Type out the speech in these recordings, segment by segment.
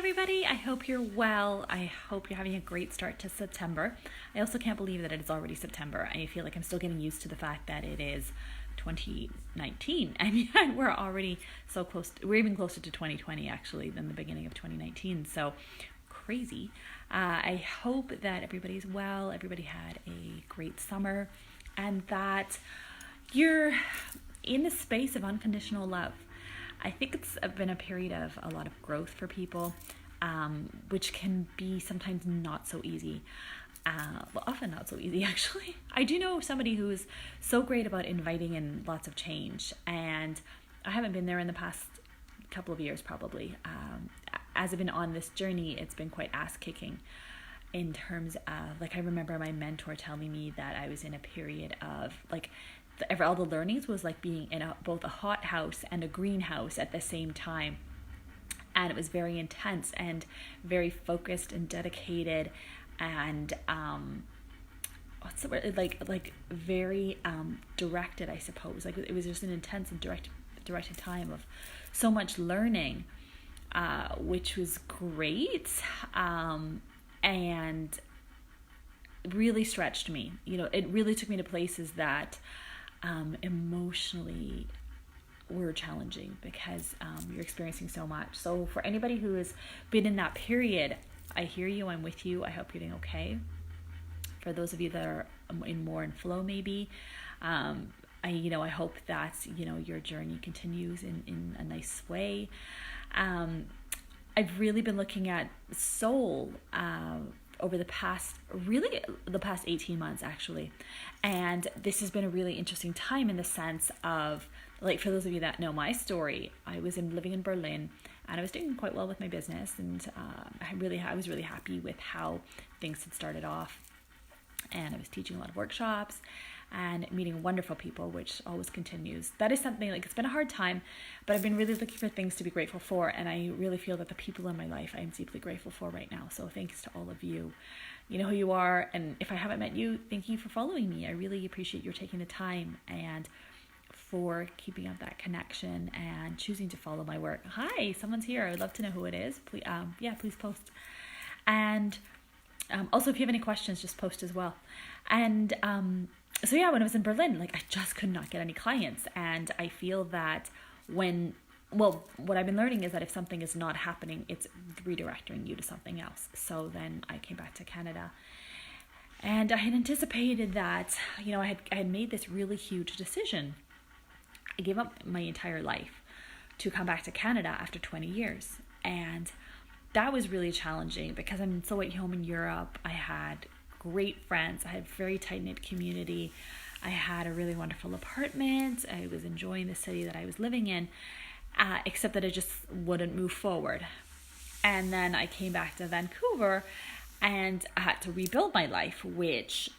everybody. I hope you're well. I hope you're having a great start to September. I also can't believe that it is already September. I feel like I'm still getting used to the fact that it is 2019. I mean, we're already so close. We're even closer to 2020 actually than the beginning of 2019. So crazy. I hope that everybody's well. Everybody had a great summer and that you're in the space of unconditional love. I think it's been a period of a lot of growth for people, which can be sometimes not so easy. Often not so easy, actually. I do know somebody who's so great about inviting in lots of change, and I haven't been there in the past couple of years, probably. As I've been on this journey, it's been quite ass-kicking in terms of, I remember my mentor telling me that I was in a period of, all the learnings was like being in both a hot house and a greenhouse at the same time. And it was very intense and very focused and dedicated and what's the word, very directed, I suppose. It was just an intense and directed time of so much learning, which was great, and really stretched me. It really took me to places that emotionally were challenging because you're experiencing so much. So for anybody who has been in that period, I hear you, I'm with you. I hope you're doing okay. For those of you that are in flow, maybe, I hope that, your journey continues in a nice way. I've really been looking at soul, over the past 18 months actually. And this has been a really interesting time in the sense of, for those of you that know my story, I was living in Berlin and I was doing quite well with my business, and I was really happy with how things had started off, and I was teaching a lot of workshops and meeting wonderful people, which always continues. That is something, it's been a hard time, but I've been really looking for things to be grateful for, and I really feel that the people in my life I am deeply grateful for right now. So thanks to all of you. You know who you are, and if I haven't met you, thank you for following me. I really appreciate your taking the time and for keeping up that connection and choosing to follow my work. Hi, someone's here. I would love to know who it is. Please, please post. And also, if you have any questions, just post as well. And so when I was in Berlin, I just could not get any clients. And I feel that what I've been learning is that if something is not happening, it's redirecting you to something else. So then I came back to Canada, and I had anticipated that, I had made this really huge decision. I gave up my entire life to come back to Canada after 20 years. And that was really challenging because I'm so at home in Europe. I had great friends. I had a very tight-knit community. I had a really wonderful apartment. I was enjoying the city that I was living in, except that it just wouldn't move forward. And then I came back to Vancouver and I had to rebuild my life, which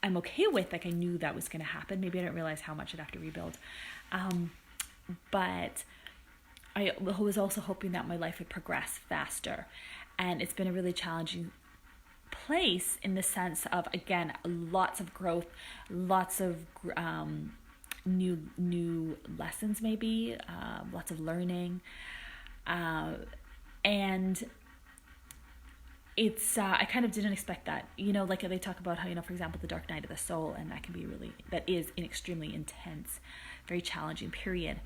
I'm okay with. I knew that was going to happen. Maybe I didn't realize how much I'd have to rebuild. But I was also hoping that my life would progress faster. And it's been a really challenging place in the sense of, again, lots of growth, lots of new lessons, maybe, lots of learning. And it's, I kind of didn't expect that, they talk about how, for example, the dark night of the soul, and that is an extremely intense, very challenging period.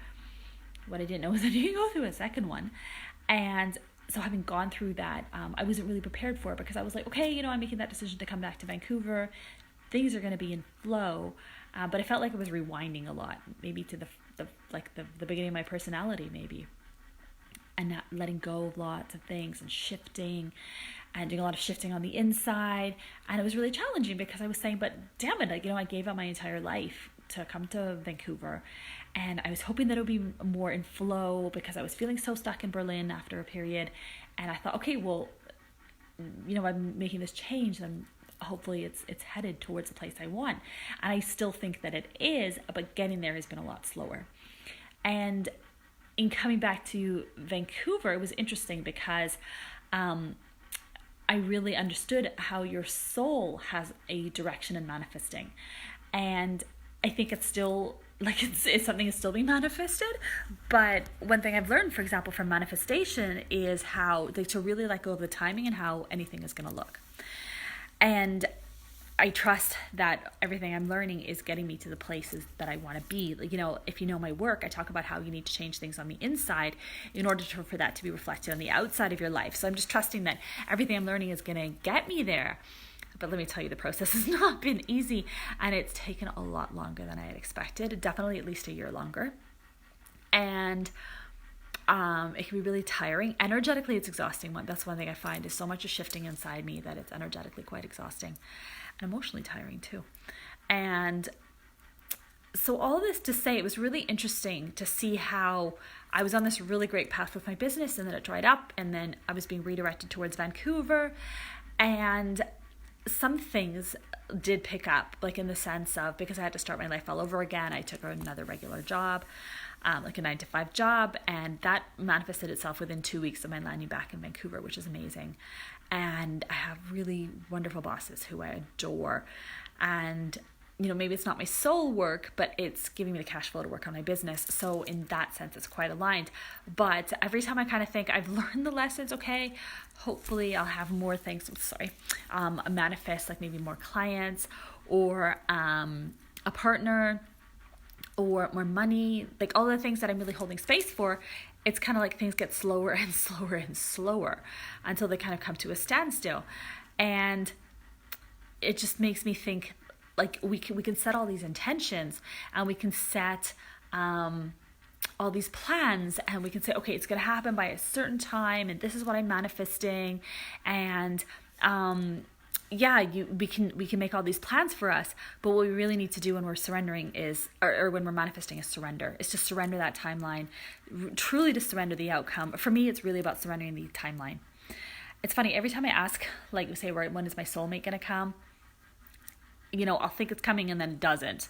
What I didn't know was that you can go through a second one. And so having gone through that, I wasn't really prepared for it because I was like, okay, I'm making that decision to come back to Vancouver. Things are going to be in flow. But I felt like I was rewinding a lot, maybe to the beginning of my personality, maybe. And not letting go of lots of things and shifting and doing a lot of shifting on the inside. And it was really challenging because I was saying, but damn it, I gave up my entire life to come to Vancouver. And I was hoping that it would be more in flow because I was feeling so stuck in Berlin after a period. And I thought, okay, well, I'm making this change, and hopefully it's headed towards the place I want. And I still think that it is, but getting there has been a lot slower. And in coming back to Vancouver, it was interesting because I really understood how your soul has a direction in manifesting. And I think it's still like it's something that's still being manifested. But one thing I've learned, for example, from manifestation is how like to really let go of the timing and how anything is going to look. And I trust that everything I'm learning is getting me to the places that I want to be. Like, if you know my work, I talk about how you need to change things on the inside in order for that to be reflected on the outside of your life. So I'm just trusting that everything I'm learning is going to get me there. But let me tell you, the process has not been easy, and it's taken a lot longer than I had expected, definitely at least a year longer. And it can be really tiring. Energetically, it's exhausting. That's one thing I find is so much is shifting inside me that it's energetically quite exhausting and emotionally tiring too. And so all this to say, it was really interesting to see how I was on this really great path with my business, and then it dried up, and then I was being redirected towards Vancouver, and some things did pick up, like in the sense of, because I had to start my life all over again, I took another regular job, like a 9-to-5 job, and that manifested itself within 2 weeks of my landing back in Vancouver, which is amazing. And I have really wonderful bosses who I adore, and maybe it's not my soul work, but it's giving me the cash flow to work on my business. So in that sense, it's quite aligned. But every time I kind of think I've learned the lessons, okay, hopefully I'll have more things, manifest, like maybe more clients or a partner or more money, like all the things that I'm really holding space for. It's kind of like things get slower and slower and slower until they kind of come to a standstill. And it just makes me think, like we can set all these intentions, and we can set all these plans, and we can say, okay, it's going to happen by a certain time, and this is what I'm manifesting, and we can make all these plans for us. But what we really need to do when we're surrendering is, or when we're manifesting, is surrender. Is to surrender that timeline, truly to surrender the outcome. For me, it's really about surrendering the timeline. It's funny, every time I ask, like we say, right, when is my soulmate going to come? I'll think it's coming and then it doesn't.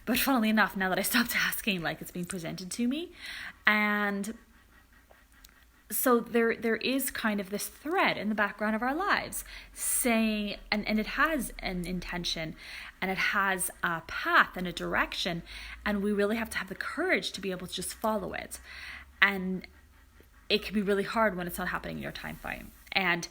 But funnily enough, now that I stopped asking, like it's being presented to me. And so there is kind of this thread in the background of our lives saying, and it has an intention, and it has a path and a direction, and we really have to have the courage to be able to just follow it. And it can be really hard when it's not happening in your time frame. And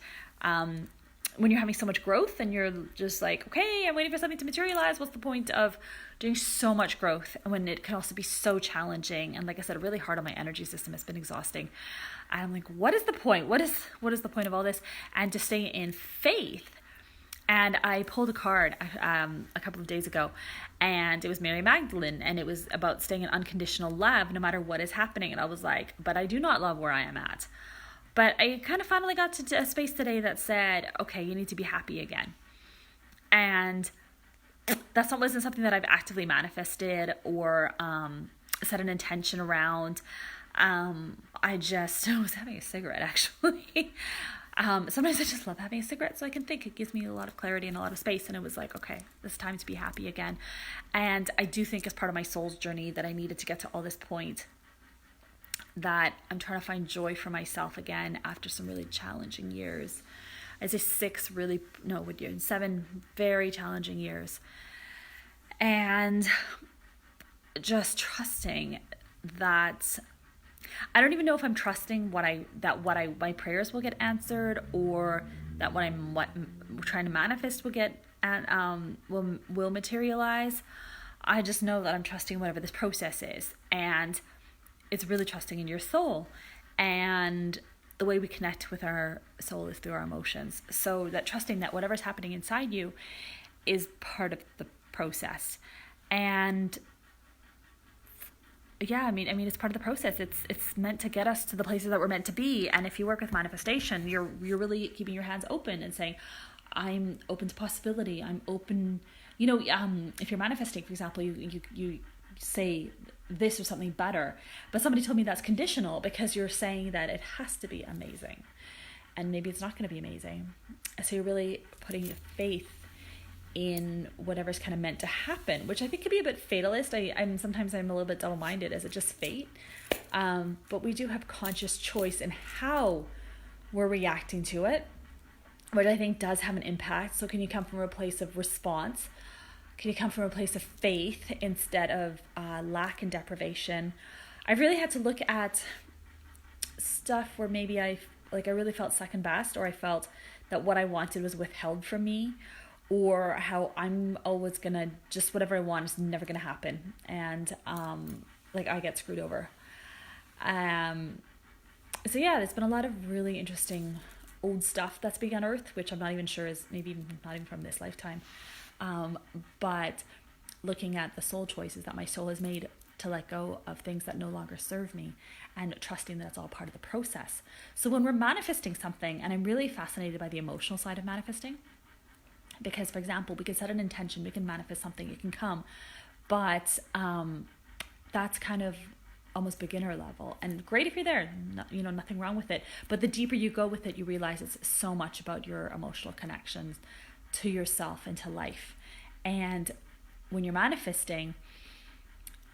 when you're having so much growth and you're just like, okay, I'm waiting for something to materialize, what's the point of doing so much growth? And when it can also be so challenging, and like I said, really hard on my energy system, it's been exhausting. I'm like, what is the point? What is the point of all this? And to stay in faith. And I pulled a card a couple of days ago, and it was Mary Magdalene, and it was about staying in unconditional love no matter what is happening. And I was like, but I do not love where I am at. But I kind of finally got to a space today that said, okay, you need to be happy again. And that wasn't something that I've actively manifested or set an intention around. I was having a cigarette, actually. Sometimes I just love having a cigarette so I can think. It gives me a lot of clarity and a lot of space. And it was like, okay, it's time to be happy again. And I do think as part of my soul's journey that I needed to get to all this point, that I'm trying to find joy for myself again after some really challenging years. I'd say 7 very challenging years. And just trusting that, I don't even know if I'm trusting my prayers will get answered, or that what I'm trying to manifest will get will materialize. I just know that I'm trusting whatever this process is, and it's really trusting in your soul. And the way we connect with our soul is through our emotions. So that trusting that whatever's happening inside you is part of the process. And yeah, I mean, it's part of the process. It's meant to get us to the places that we're meant to be. And if you work with manifestation, you're really keeping your hands open and saying, I'm open to possibility. I'm open. If you're manifesting, for example, you say this or something better, but somebody told me that's conditional because you're saying that it has to be amazing, and maybe it's not going to be amazing. So you're really putting your faith in whatever's kind of meant to happen, which I think could be a bit fatalist. Sometimes I'm a little bit double-minded. Is it just fate? But we do have conscious choice in how we're reacting to it, which I think does have an impact. So can you come from a place of response Can you come from a place of faith instead of lack and deprivation? I've really had to look at stuff where maybe I really felt second best, or I felt that what I wanted was withheld from me, or how I'm always gonna, just whatever I want is never gonna happen, and I get screwed over. So yeah, there's been a lot of really interesting old stuff that's being unearthed, which I'm not even sure is maybe not even from this lifetime. But looking at the soul choices that my soul has made to let go of things that no longer serve me, and trusting that it's all part of the process. So when we're manifesting something, and I'm really fascinated by the emotional side of manifesting, because for example, we can set an intention, we can manifest something, it can come, but that's kind of almost beginner level, and great if you're there, nothing wrong with it. But the deeper you go with it, you realize it's so much about your emotional connections to yourself and to life. And when you're manifesting,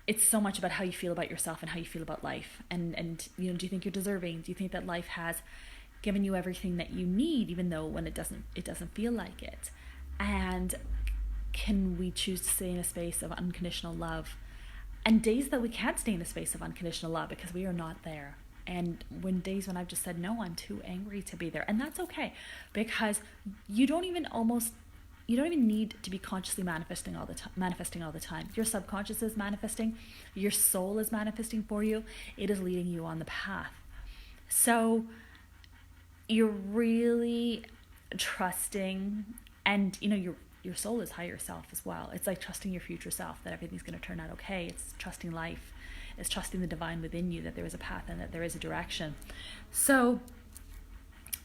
it's so much about how you feel about yourself and how you feel about life. And do you think you're deserving? Do you think that life has given you everything that you need, even though when it doesn't feel like it? And can we choose to stay in a space of unconditional love? And days that we can't stay in a space of unconditional love because we are not there. And days when I've just said, no, I'm too angry to be there. And that's okay, because you don't even need to be consciously manifesting all the time. Your subconscious is manifesting. Your soul is manifesting for you. It is leading you on the path. So you're really trusting, and your soul is higher self as well. It's like trusting your future self, that everything's going to turn out okay. It's trusting life. It's trusting the divine within you, that there is a path and that there is a direction. So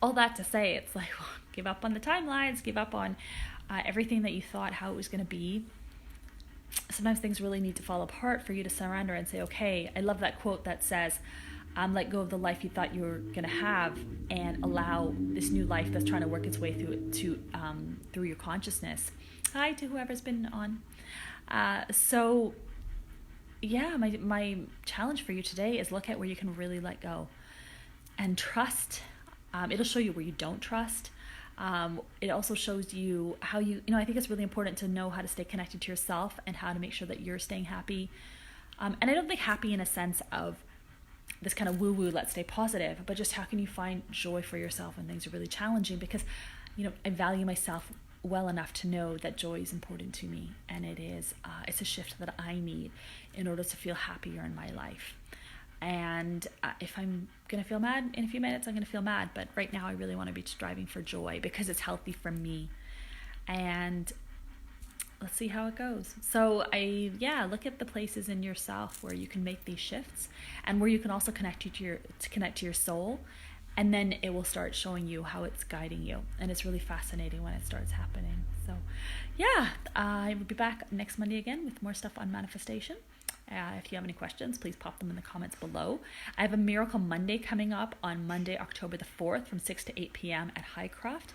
all that to say, it's like, well, give up on the timelines, give up on everything that you thought how it was going to be. Sometimes things really need to fall apart for you to surrender and say, okay. I love that quote that says, let go of the life you thought you were going to have, and allow this new life that's trying to work its way through your consciousness. Hi to whoever's been on. So yeah, my challenge for you today is look at where you can really let go and trust. It'll show you where you don't trust. It also shows you how I think it's really important to know how to stay connected to yourself and how to make sure that you're staying happy. And I don't think happy in a sense of this kind of woo-woo, let's stay positive, but just how can you find joy for yourself when things are really challenging? Because, I value myself well enough to know that joy is important to me, and it's a shift that I need in order to feel happier in my life. And if I'm going to feel mad in a few minutes, I'm going to feel mad. But right now I really want to be striving for joy because it's healthy for me. And let's see how it goes. So look at the places in yourself where you can make these shifts, and where you can also connect to your soul. And then it will start showing you how it's guiding you. And it's really fascinating when it starts happening. So yeah, I will be back next Monday again with more stuff on manifestation. If you have any questions, please pop them in the comments below. I have a Miracle Monday coming up on Monday, October the 4th from 6 to 8 p.m. at Highcroft.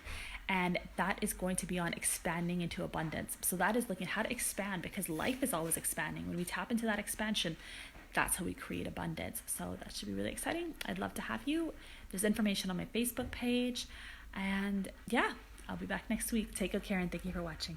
And that is going to be on expanding into abundance. So that is looking at how to expand, because life is always expanding. When we tap into that expansion, that's how we create abundance. So that should be really exciting. I'd love to have you. There's information on my Facebook page. And yeah, I'll be back next week. Take good care, and thank you for watching.